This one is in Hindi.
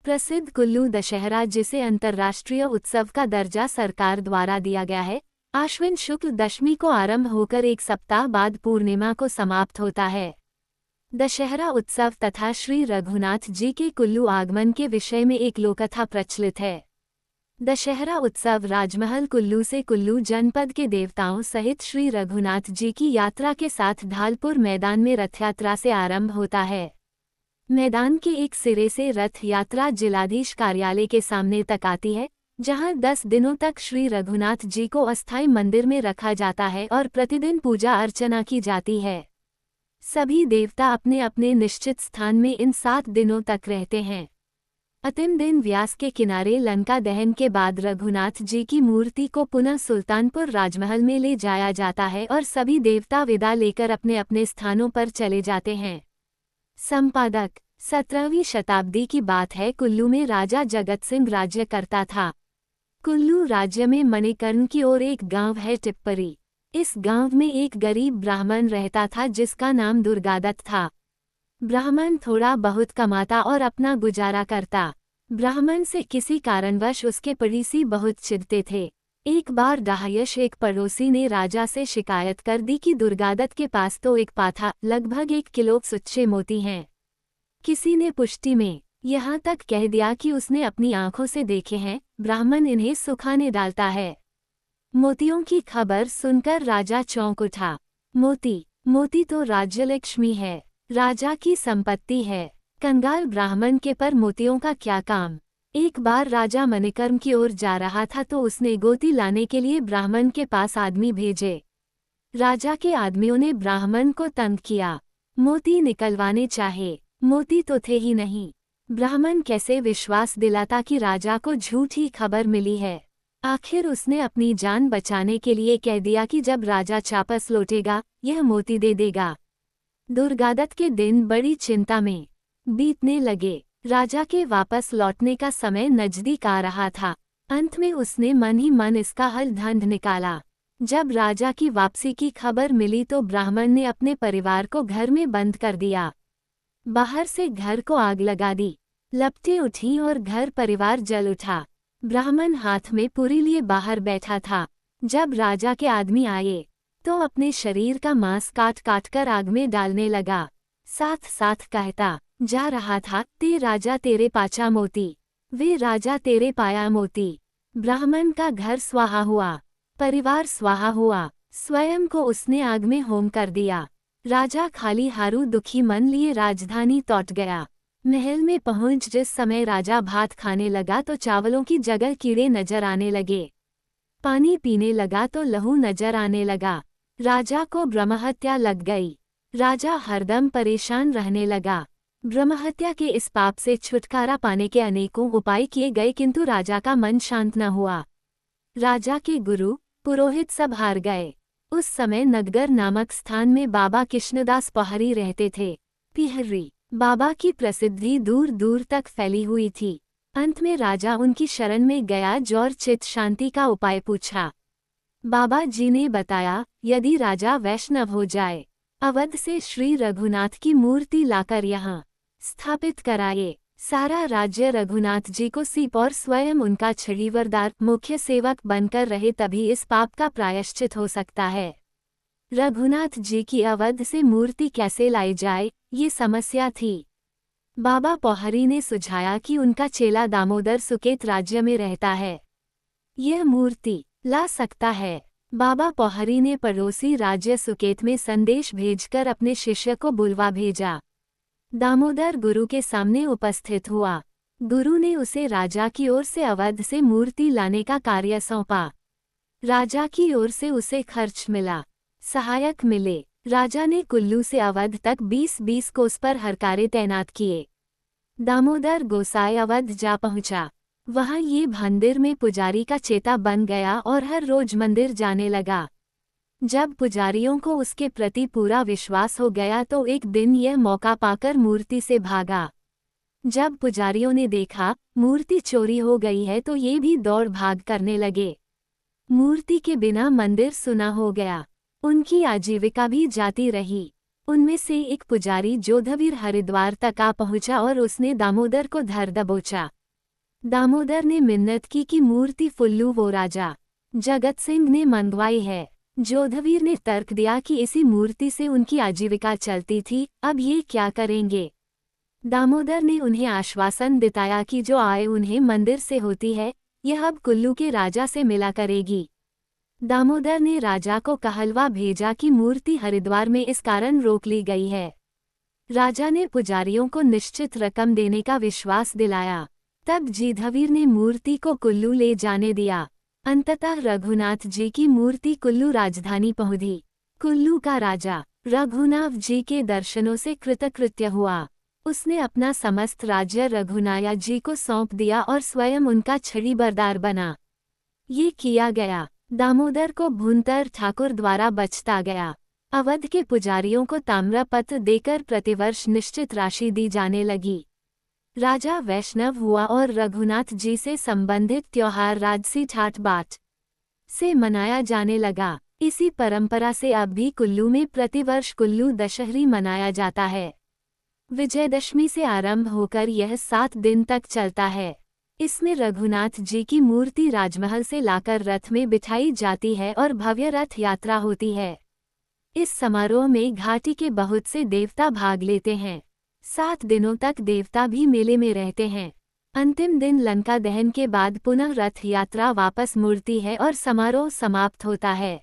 प्रसिद्ध कुल्लू दशहरा, जिसे अंतर्राष्ट्रीय उत्सव का दर्जा सरकार द्वारा दिया गया है, आश्विन शुक्ल दशमी को आरंभ होकर एक सप्ताह बाद पूर्णिमा को समाप्त होता है। दशहरा उत्सव तथा श्री रघुनाथ जी के कुल्लू आगमन के विषय में एक लोककथा प्रचलित है। दशहरा उत्सव राजमहल कुल्लू से कुल्लू जनपद के देवताओं सहित श्री रघुनाथ जी की यात्रा के साथ ढालपुर मैदान में रथयात्रा से आरंभ होता है। मैदान के एक सिरे से रथ यात्रा जिलाधीश कार्यालय के सामने तक आती है, जहां 10 दिनों तक श्री रघुनाथ जी को अस्थायी मंदिर में रखा जाता है और प्रतिदिन पूजा अर्चना की जाती है। सभी देवता अपने अपने निश्चित स्थान में इन 7 दिनों तक रहते हैं। अंतिम दिन व्यास के किनारे लंका दहन के बाद रघुनाथ जी की मूर्ति को पुनः सुल्तानपुर राजमहल में ले जाया जाता है और सभी देवता विदा लेकर अपने अपने स्थानों पर चले जाते हैं। संपादक 17वीं शताब्दी की बात है। कुल्लू में राजा जगत सिंह राज्य करता था। कुल्लू राज्य में मणिकर्ण की ओर एक गांव है टिप्परी। इस गांव में एक गरीब ब्राह्मण रहता था जिसका नाम दुर्गादत्त था। ब्राह्मण थोड़ा बहुत कमाता और अपना गुजारा करता। ब्राह्मण से किसी कारणवश उसके पड़ोसी बहुत चिढ़ते थे। एक बार डाहयश एक पड़ोसी ने राजा से शिकायत कर दी कि दुर्गादत्त के पास तो एक पाथा लगभग 1 किलो सुच्चे मोती हैं। किसी ने पुष्टि में यहाँ तक कह दिया कि उसने अपनी आंखों से देखे हैं। ब्राह्मण इन्हें सुखाने डालता है। मोतियों की खबर सुनकर राजा चौंक उठा। मोती तो राज्यलक्ष्मी है, राजा की संपत्ति है। कंगाल ब्राह्मण के पर मोतियों का क्या काम। एक बार राजा मणिकर्ण की ओर जा रहा था तो उसने गोती लाने के लिए ब्राह्मण के पास आदमी भेजे। राजा के आदमियों ने ब्राह्मण को तंग किया। मोती निकलवाने चाहे, मोती तो थे ही नहीं। ब्राह्मण कैसे विश्वास दिलाता कि राजा को झूठी खबर मिली है। आखिर उसने अपनी जान बचाने के लिए कह दिया कि जब राजा वापस लौटेगा यह मोती दे देगा। दुर्गादत्त के दिन बड़ी चिंता में बीतने लगे। राजा के वापस लौटने का समय नजदीक आ रहा था। अंत में उसने मन ही मन इसका हल ढूंढ निकाला। जब राजा की वापसी की खबर मिली तो ब्राह्मण ने अपने परिवार को घर में बंद कर दिया। बाहर से घर को आग लगा दी। लपटें उठी और घर परिवार जल उठा। ब्राह्मण हाथ में पुरी लिए बाहर बैठा था। जब राजा के आदमी आए तो अपने शरीर का मांस काट काट कर आग में डालने लगा। साथ साथ कहता जा रहा था, ते राजा तेरे पाचा मोती, वे राजा तेरे पाया मोती। ब्राह्मण का घर स्वाहा हुआ, परिवार स्वाहा हुआ। स्वयं को उसने आग में होम कर दिया। राजा खाली हारू दुखी मन लिए राजधानी लौट गया। महल में पहुंच जिस समय राजा भात खाने लगा तो चावलों की जगह कीड़े नजर आने लगे। पानी पीने लगा तो लहू नजर आने लगा। राजा को ब्रह्महत्या लग गई। राजा हरदम परेशान रहने लगा। ब्रह्महत्या के इस पाप से छुटकारा पाने के अनेकों उपाय किए गए, किंतु राजा का मन शांत न हुआ। राजा के गुरु पुरोहित सब हार गए। उस समय नगगर नामक स्थान में बाबा कृष्णदास पहाड़ी रहते थे। पिहरी बाबा की प्रसिद्धि दूर दूर तक फैली हुई थी। अंत में राजा उनकी शरण में गया और चित्त शांति का उपाय पूछा। बाबा जी ने बताया, यदि राजा वैष्णव हो जाए, अवध से श्री रघुनाथ की मूर्ति लाकर यहाँ स्थापित कराए, सारा राज्य रघुनाथ जी को सीप और स्वयं उनका छड़ीवरदार मुख्य सेवक बनकर रहे, तभी इस पाप का प्रायश्चित हो सकता है। रघुनाथ जी की अवध से मूर्ति कैसे लाई जाए, ये समस्या थी। बाबा पौहरी ने सुझाया कि उनका चेला दामोदर सुकेत राज्य में रहता है, यह मूर्ति ला सकता है। बाबा पौहरी ने पड़ोसी राज्य सुकेत में संदेश भेजकर अपने शिष्य को बुलवा भेजा। दामोदर गुरु के सामने उपस्थित हुआ। गुरु ने उसे राजा की ओर से अवध से मूर्ति लाने का कार्य सौंपा। राजा की ओर से उसे खर्च मिला, सहायक मिले। राजा ने कुल्लू से अवध तक 20-20 कोस पर हरकारे तैनात किए। दामोदर गोसाई अवध जा पहुंचा। वहां ये मंदिर में पुजारी का चेता बन गया और हर रोज मंदिर जाने लगा। जब पुजारियों को उसके प्रति पूरा विश्वास हो गया तो एक दिन यह मौका पाकर मूर्ति से भागा। जब पुजारियों ने देखा मूर्ति चोरी हो गई है तो ये भी दौड़ भाग करने लगे। मूर्ति के बिना मंदिर सुना हो गया। उनकी आजीविका भी जाती रही। उनमें से एक पुजारी जोधवीर हरिद्वार तक आ पहुंचा और उसने दामोदर को धर दबोचा। दामोदर ने मिन्नत की कि मूर्ति फुल्लू वो राजा जगत सिंह ने मंगवाई है। जोधवीर ने तर्क दिया कि इसी मूर्ति से उनकी आजीविका चलती थी, अब ये क्या करेंगे। दामोदर ने उन्हें आश्वासन दिताया कि जो आय उन्हें मंदिर से होती है, यह अब कुल्लू के राजा से मिला करेगी। दामोदर ने राजा को कहलवा भेजा कि मूर्ति हरिद्वार में इस कारण रोक ली गई है। राजा ने पुजारियों को निश्चित रकम देने का विश्वास दिलाया। तब जोधवीर ने मूर्ति को कुल्लू ले जाने दिया। अंततः रघुनाथ जी की मूर्ति कुल्लू राजधानी पहुंची। कुल्लू का राजा रघुनाथ जी के दर्शनों से कृतकृत्य हुआ। उसने अपना समस्त राज्य रघुनाथ जी को सौंप दिया और स्वयं उनका छड़ीबरदार बना। ये किया गया। दामोदर को भुंतर ठाकुर द्वारा बचता गया। अवध के पुजारियों को ताम्रपत्र देकर प्रतिवर्ष निश्चित राशि दी जाने लगी। राजा वैष्णव हुआ और रघुनाथ जी से संबंधित त्योहार राजसी ठाट बाट से मनाया जाने लगा। इसी परंपरा से अब भी कुल्लू में प्रतिवर्ष कुल्लू दशहरी मनाया जाता है। विजयदशमी से आरंभ होकर यह 7 दिन तक चलता है। इसमें रघुनाथ जी की मूर्ति राजमहल से लाकर रथ में बिठाई जाती है और भव्य रथ यात्रा होती है। इस समारोह में घाटी के बहुत से देवता भाग लेते हैं। 7 दिनों तक देवता भी मेले में रहते हैं। अंतिम दिन लंका दहन के बाद पुनः रथ यात्रा वापस मुड़ती है और समारोह समाप्त होता है।